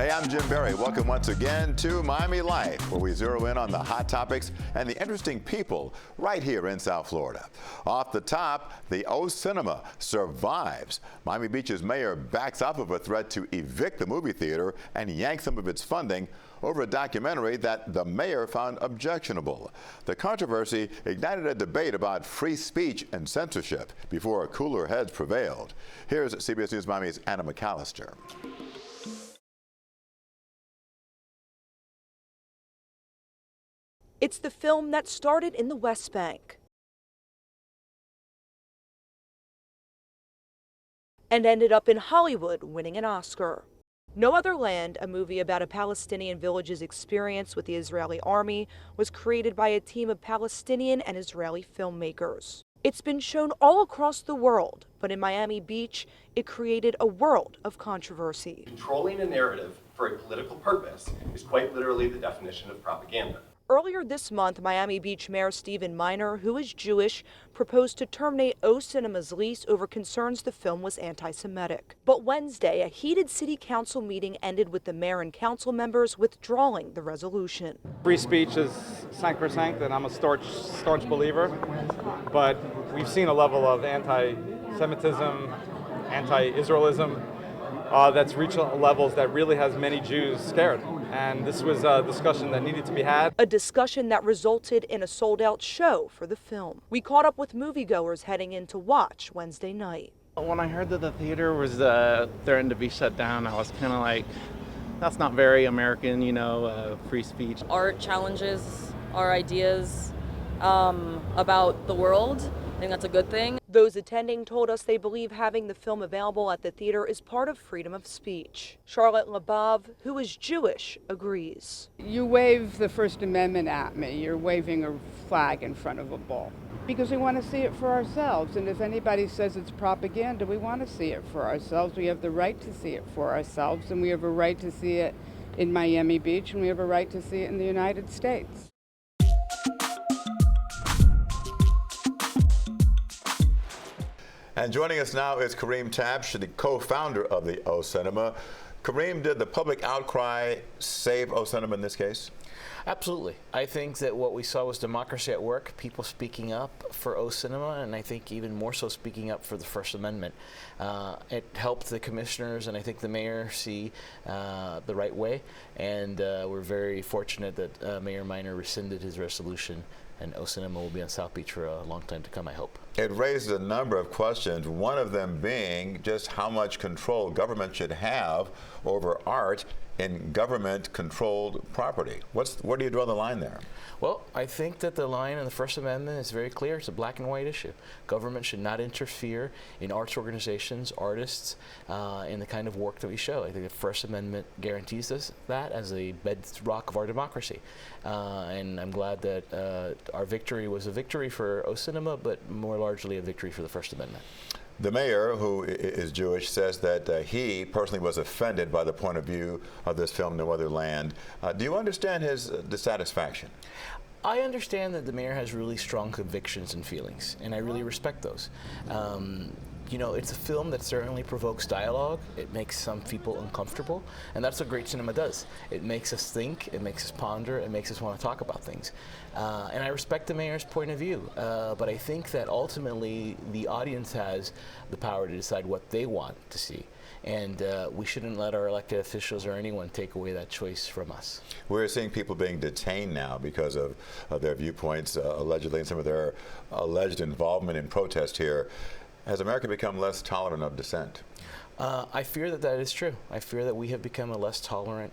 Hey, I'm Jim Berry. Welcome once again to Miami Life, where we zero in on the hot topics and the interesting people right here in South Florida. Off the top, the O Cinema survives. Miami Beach's mayor backs off of a threat to evict the movie theater and yank some of its funding over a documentary that the mayor found objectionable. The controversy ignited a debate about free speech and censorship before cooler heads prevailed. Here's CBS News Miami's Anna McAllister. It's the film that started in the West Bank and ended up in Hollywood, winning an Oscar. No Other Land, a movie about a Palestinian village's experience with the Israeli army, was created by a team of Palestinian and Israeli filmmakers. It's been shown all across the world, but in Miami Beach, it created a world of controversy. Controlling a narrative for a political purpose is quite literally the definition of propaganda. Earlier this month, Miami Beach Mayor Stephen Minor, who is Jewish, proposed to terminate O Cinema's lease over concerns the film was anti-Semitic. But Wednesday, a heated city council meeting ended with the mayor and council members withdrawing the resolution. Free speech is sacrosanct, and I'm a staunch believer, but we've seen a level of anti-Semitism, anti-Israelism that's reached levels that really has many Jews scared. And this was a discussion that needed to be had. A discussion that resulted in a sold-out show for the film. We caught up with moviegoers heading in to watch Wednesday night. When I heard that the theater was threatened to be shut down, I was kind of like, that's not very American, you know, free speech. Art challenges our ideas about the world. I think that's a good thing. Those attending told us they believe having the film available at the theater is part of freedom of speech. Charlotte Labov, who is Jewish, agrees. You wave the First Amendment at me, you're waving a flag in front of a bull. Because we want to see it for ourselves, and if anybody says it's propaganda, we want to see it for ourselves. We have the right to see it for ourselves, and we have a right to see it in Miami Beach, and we have a right to see it in the United States. And joining us now is Kareem Tabsch, the co-founder of the O Cinema. Kareem, did the public outcry save O Cinema in this case? Absolutely. I think that what we saw was democracy at work, people speaking up for O Cinema, and I think even more so speaking up for the First Amendment. It helped the commissioners and I think the mayor see the right way, and we're very fortunate that Mayor Minor rescinded his resolution, and O Cinema will be on South Beach for a long time to come, I hope. It raised a number of questions, one of them being just how much control government should have over art in government-controlled property. Where do you draw the line there? Well, I think that the line in the First Amendment is very clear. It's a black and white issue. Government should not interfere in arts organizations, artists, in the kind of work that we show. I think the First Amendment guarantees us that as a bedrock of our democracy. And I'm glad that our victory was a victory for O Cinema, but more largely a victory for the First Amendment. The mayor, who is Jewish, says that he personally was offended by the point of view of this film, No Other Land. Do you understand his dissatisfaction? I understand that the mayor has really strong convictions and feelings, and I really respect those. You know, it's a film that certainly provokes dialogue. It makes some people uncomfortable, and that's what great cinema does. It makes us think, it makes us ponder, it makes us want to talk about things. And I respect the mayor's point of view, but I think that ultimately the audience has the power to decide what they want to see. And we shouldn't let our elected officials or anyone take away that choice from us. We're seeing people being detained now because of their viewpoints, allegedly, and some of their alleged involvement in protest here. Has America become less tolerant of dissent? I fear that that is true. I fear that we have become a less tolerant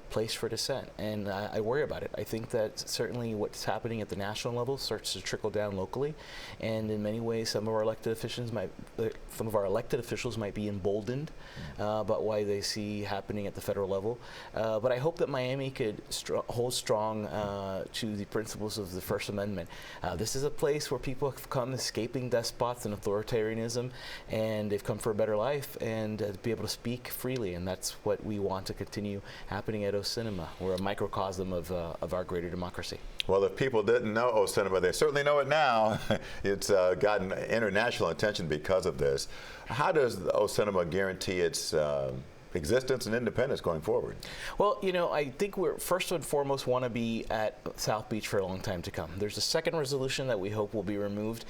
place for dissent, and I worry about it. I think that certainly what's happening at the national level starts to trickle down locally, and in many ways, some of our elected officials might be emboldened about why they see happening at the federal level. But I hope that Miami could hold strong to the principles of the First Amendment. This is a place where people have come escaping despots and authoritarianism, and they've come for a better life, and to be able to speak freely, and that's what we want to continue happening at O Cinema. We're a microcosm of our greater democracy. Well, if people didn't know O Cinema, they certainly know it now. It's gotten international attention because of this. How does O Cinema guarantee its existence and independence going forward? Well, you know, I think we're first and foremost want to be at South Beach for a long time to come. There's a second resolution that we hope will be removed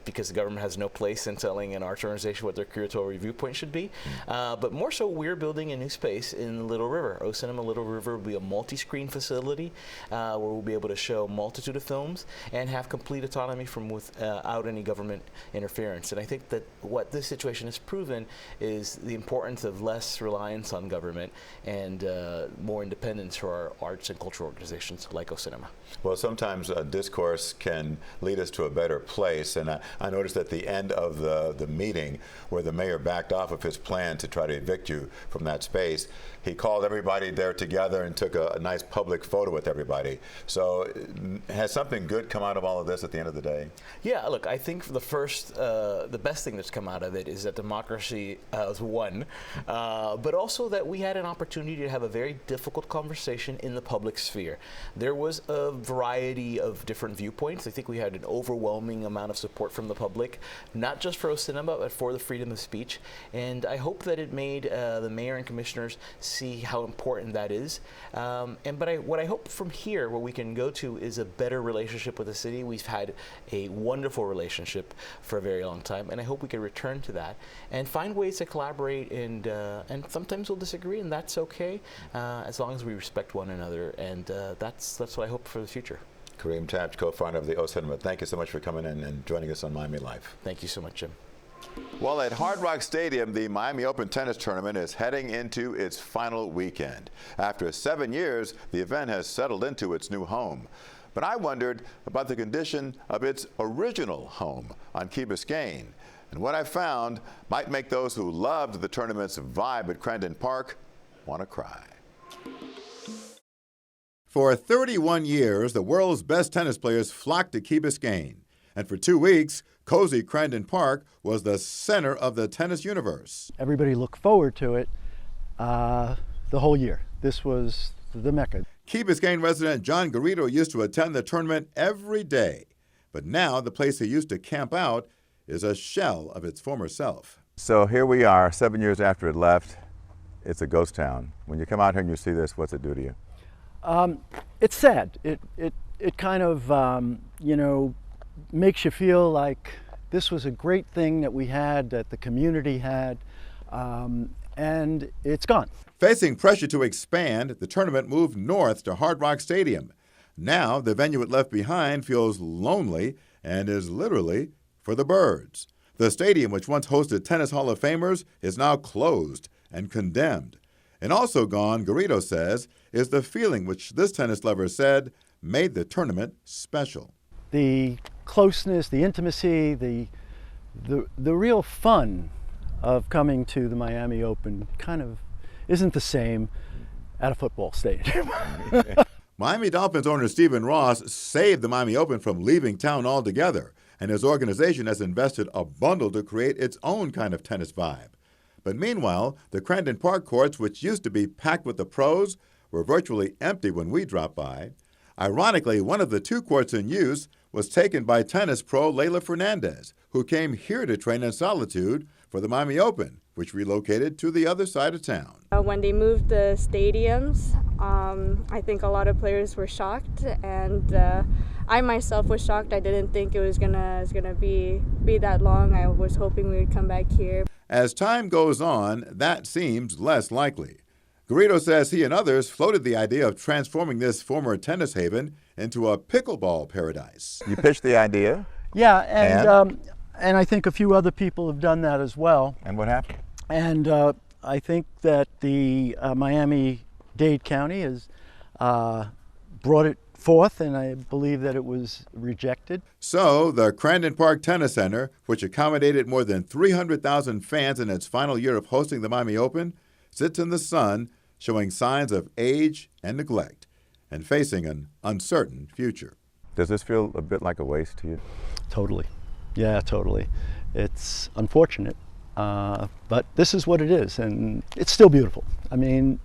because the government has no place in telling an arts organization what their curatorial viewpoint should be. But more so, we're building a new space in Little River. O Cinema Little River will be a multi-screen facility where we'll be able to show a multitude of films and have complete autonomy from without any government interference. And I think that what this situation has proven is the importance of less reliance on government and more independence for our arts and cultural organizations like O Cinema. Well, sometimes discourse can lead us to a better place, and I noticed at the end of the meeting where the mayor backed off of his plan to try to evict you from that space, he called everybody there together and took a nice public photo with everybody. So has something good come out of all of this at the end of the day? Yeah, look, I think the best thing that's come out of it is that democracy has won, but also that we had an opportunity to have a very difficult conversation in the public sphere. There was a variety of different viewpoints. I think we had an overwhelming amount of support from the public, not just for O Cinema, but for the freedom of speech. And I hope that it made the mayor and commissioners see how important that is. But what I hope from here, what we can go to, is a better relationship with the city. We've had a wonderful relationship for a very long time, and I hope we can return to that and find ways to collaborate. And sometimes we'll disagree, and that's okay, as long as we respect one another. And that's what I hope for the future. Kareem Tabsch, co-founder of the O Cinema, thank you so much for coming in and joining us on Miami Life. Thank you so much, Jim. Well, at Hard Rock Stadium, the Miami Open Tennis Tournament is heading into its final weekend. After 7 years, the event has settled into its new home. But I wondered about the condition of its original home on Key Biscayne. And what I found might make those who loved the tournament's vibe at Crandon Park want to cry. For 31 years, the world's best tennis players flocked to Key Biscayne. And for 2 weeks, cozy Crandon Park was the center of the tennis universe. Everybody looked forward to it the whole year. This was the Mecca. Key Biscayne resident John Garrido used to attend the tournament every day. But now the place he used to camp out is a shell of its former self. So here we are, 7 years after it left. It's a ghost town. When you come out here and you see this, what's it do to you? It's sad. It kind of, makes you feel like this was a great thing that we had, that the community had, and it's gone. Facing pressure to expand, the tournament moved north to Hard Rock Stadium. Now, the venue it left behind feels lonely and is literally for the birds. The stadium, which once hosted Tennis Hall of Famers, is now closed and condemned. And also gone, Garrido says, is the feeling which this tennis lover said made the tournament special. The closeness, the intimacy, the real fun of coming to the Miami Open kind of isn't the same at a football stadium. Miami Dolphins owner Stephen Ross saved the Miami Open from leaving town altogether, and his organization has invested a bundle to create its own kind of tennis vibe. But meanwhile, the Crandon Park courts, which used to be packed with the pros, were virtually empty when we dropped by. Ironically, one of the 2 courts in use was taken by tennis pro Leylah Fernandez, who came here to train in solitude for the Miami Open, which relocated to the other side of town. When they moved the stadiums, I think a lot of players were shocked, and I myself was shocked. I didn't think it was gonna be that long. I was hoping we would come back here. As time goes on, that seems less likely. Garrido says he and others floated the idea of transforming this former tennis haven into a pickleball paradise. You pitched the idea? Yeah, and I think a few other people have done that as well. And what happened? And I think that the Miami-Dade County has brought it forth, and I believe that it was rejected. So the Crandon Park Tennis Center, which accommodated more than 300,000 fans in its final year of hosting the Miami Open, sits in the sun, showing signs of age and neglect, and facing an uncertain future. Does this feel a bit like a waste to you? Totally. Yeah, totally. It's unfortunate, but this is what it is, and it's still beautiful. I mean,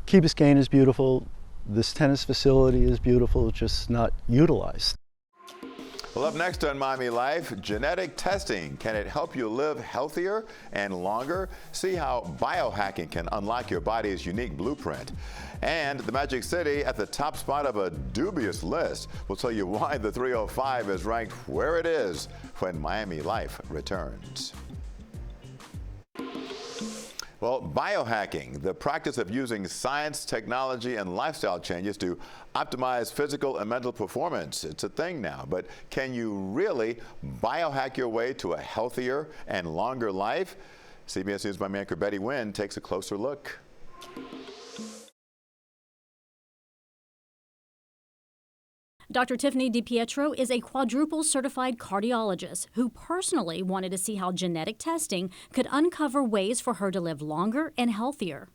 Key Biscayne is beautiful. This tennis facility is beautiful, it's just not utilized. Well, up next on Miami Life, genetic testing. Can it help you live healthier and longer? See how biohacking can unlock your body's unique blueprint. And the Magic City at the top spot of a dubious list. We'll tell you why the 305 is ranked where it is when Miami Life returns. Well, biohacking, the practice of using science, technology, and lifestyle changes to optimize physical and mental performance. It's a thing now, but can you really biohack your way to a healthier and longer life? CBS News Miami anchor Betty Nguyen takes a closer look. Dr. Tiffany DiPietro is a quadruple certified cardiologist who personally wanted to see how genetic testing could uncover ways for her to live longer and healthier.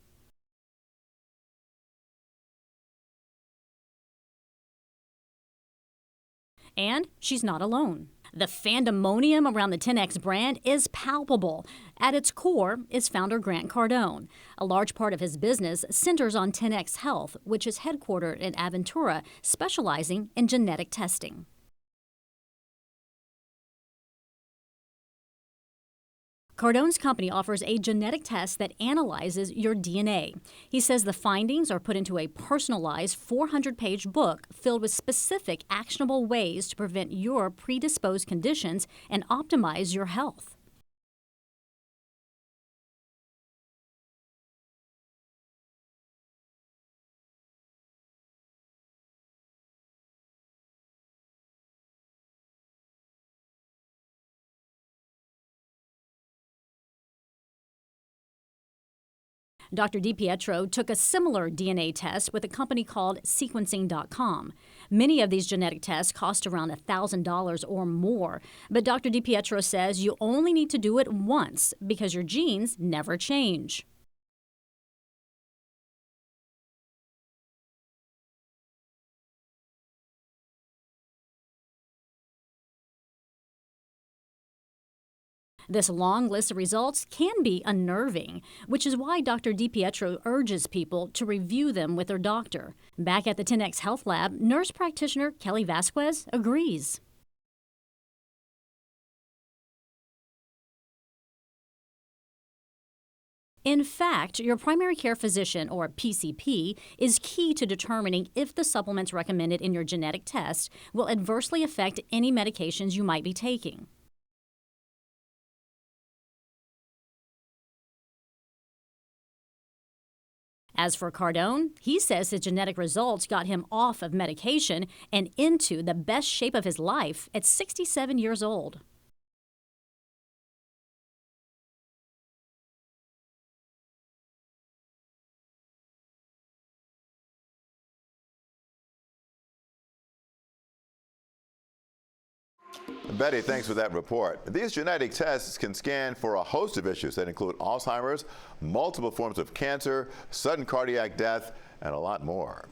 And she's not alone. The fandemonium around the 10X brand is palpable. At its core is founder Grant Cardone. A large part of his business centers on 10X Health, which is headquartered in Aventura, specializing in genetic testing. Cardone's company offers a genetic test that analyzes your DNA. He says the findings are put into a personalized 400-page book filled with specific, actionable ways to prevent your predisposed conditions and optimize your health. Dr. DiPietro took a similar DNA test with a company called sequencing.com. Many of these genetic tests cost around $1,000 or more, but Dr. DiPietro says you only need to do it once because your genes never change. This long list of results can be unnerving, which is why Dr. DiPietro urges people to review them with their doctor. Back at the 10X Health Lab, nurse practitioner Kelly Vasquez agrees. In fact, your primary care physician, or PCP, is key to determining if the supplements recommended in your genetic test will adversely affect any medications you might be taking. As for Cardone, he says his genetic results got him off of medication and into the best shape of his life at 67 years old. Betty, thanks for that report. These genetic tests can scan for a host of issues that include Alzheimer's, multiple forms of cancer, sudden cardiac death, and a lot more.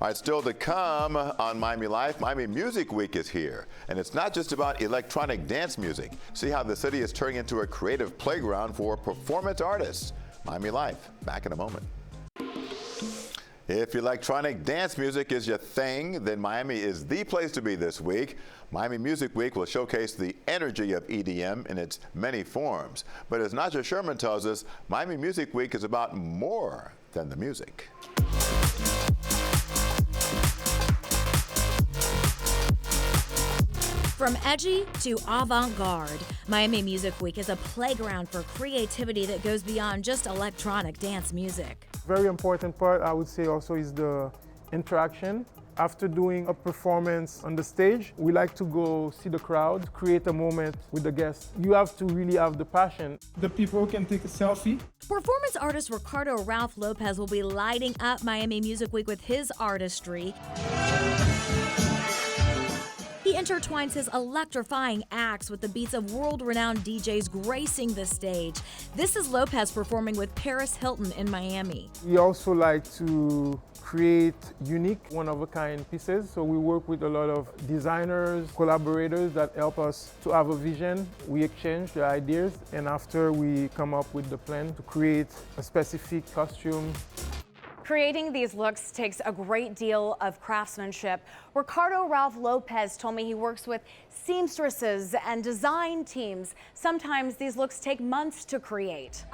All right, still to come on Miami Life, Miami Music Week is here. And it's not just about electronic dance music. See how the city is turning into a creative playground for performance artists. Miami Life, back in a moment. If electronic dance music is your thing, then Miami is the place to be this week. Miami Music Week will showcase the energy of EDM in its many forms. But as Naja Sherman tells us, Miami Music Week is about more than the music. From edgy to avant-garde, Miami Music Week is a playground for creativity that goes beyond just electronic dance music. Very important part, I would say, also is the interaction. After doing a performance on the stage, we like to go see the crowd, create a moment with the guests. You have to really have the passion. The people can take a selfie. Performance artist Ricardo Ralph Lopez will be lighting up Miami Music Week with his artistry. He intertwines his electrifying acts with the beats of world-renowned DJs gracing the stage. This is Lopez performing with Paris Hilton in Miami. We also like to create unique, one-of-a-kind pieces. So we work with a lot of designers, collaborators that help us to have a vision. We exchange the ideas, and after we come up with the plan to create a specific costume. Creating these looks takes a great deal of craftsmanship. Ricardo Ralph Lopez told me he works with seamstresses and design teams. Sometimes these looks take months to create.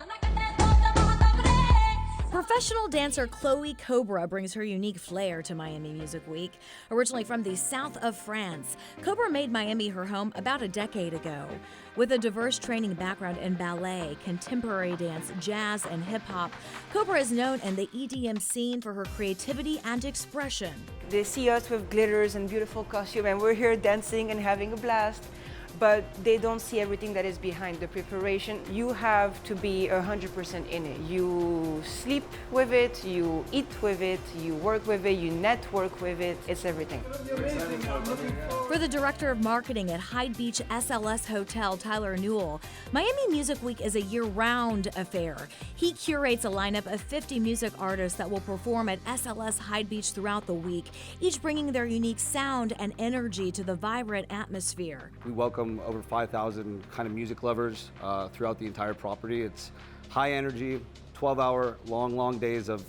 Professional dancer Chloe Cobra brings her unique flair to Miami Music Week. Originally from the south of France, Cobra made Miami her home about a decade ago. With a diverse training background in ballet, contemporary dance, jazz, and hip-hop, Cobra is known in the EDM scene for her creativity and expression. They see us with glitters and beautiful costume, and we're here dancing and having a blast. But they don't see everything that is behind the preparation. You have to be 100% in it. You sleep with it, you eat with it, you work with it, you network with it. It's everything. For the director of marketing at Hyde Beach SLS Hotel, Tyler Newell, Miami Music Week is a year-round affair. He curates a lineup of 50 music artists that will perform at SLS Hyde Beach throughout the week, each bringing their unique sound and energy to the vibrant atmosphere. We welcome over 5,000 kind of music lovers throughout the entire property. It's high energy, 12-hour, long days of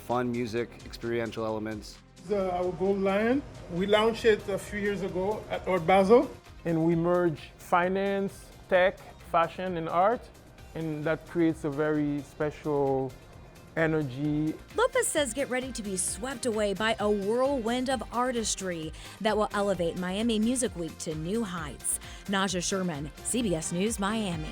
fun music, experiential elements. Our Gold Lion. We launched it a few years ago at Art Basel, and we merge finance, tech, fashion, and art, and that creates a very special energy. Lopez says get ready to be swept away by a whirlwind of artistry that will elevate Miami Music Week to new heights. Naja Sherman, CBS News, Miami.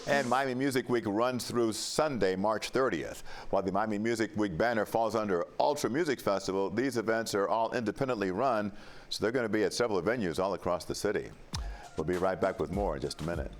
And Miami Music Week runs through Sunday, March 30th. While the Miami Music Week banner falls under Ultra Music Festival, these events are all independently run, so they're going to be at several venues all across the city. We'll be right back with more in just a minute.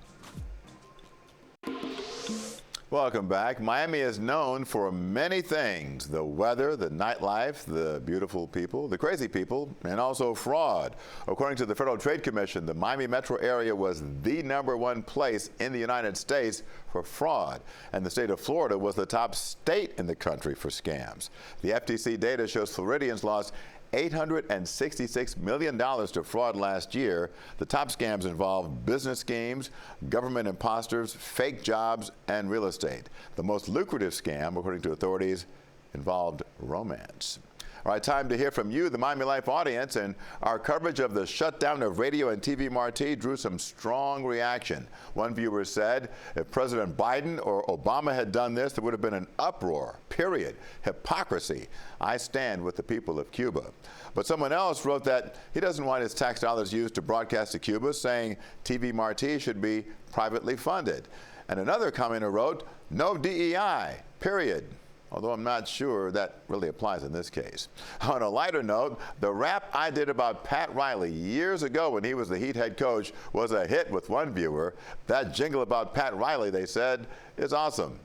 Welcome back. Miami is known for many things: the weather, the nightlife, the beautiful people, the crazy people, and also fraud. According to the Federal Trade Commission, the Miami metro area was the #1 place in the United States for fraud, and the state of Florida was the top state in the country for scams. The FTC data shows Floridians lost $866 million to fraud last year. The top scams involve business schemes, government imposters, fake jobs, and real estate. The most lucrative scam, according to authorities, involved romance. All right, time to hear from you, the Miami Life audience, and our coverage of the shutdown of radio and TV Marti drew some strong reaction. One viewer said, if President Biden or Obama had done this, there would have been an uproar, period. Hypocrisy. I stand with the people of Cuba. But someone else wrote that he doesn't want his tax dollars used to broadcast to Cuba, saying TV Marti should be privately funded. And another commenter wrote, no DEI, period. Although I'm not sure that really applies in this case. On a lighter note, the rap I did about Pat Riley years ago when he was the Heat head coach was a hit with one viewer. That jingle about Pat Riley, they said, is awesome.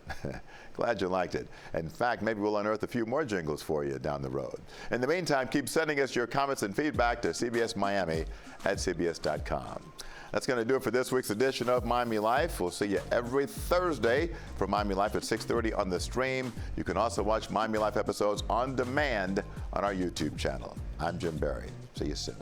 Glad you liked it. In fact, maybe we'll unearth a few more jingles for you down the road. In the meantime, keep sending us your comments and feedback to cbsmiami@cbs.com. That's going to do it for this week's edition of Miami Life. We'll see you every Thursday for Miami Life at 6:30 on the stream. You can also watch Miami Life episodes on demand on our YouTube channel. I'm Jim Barry. See you soon.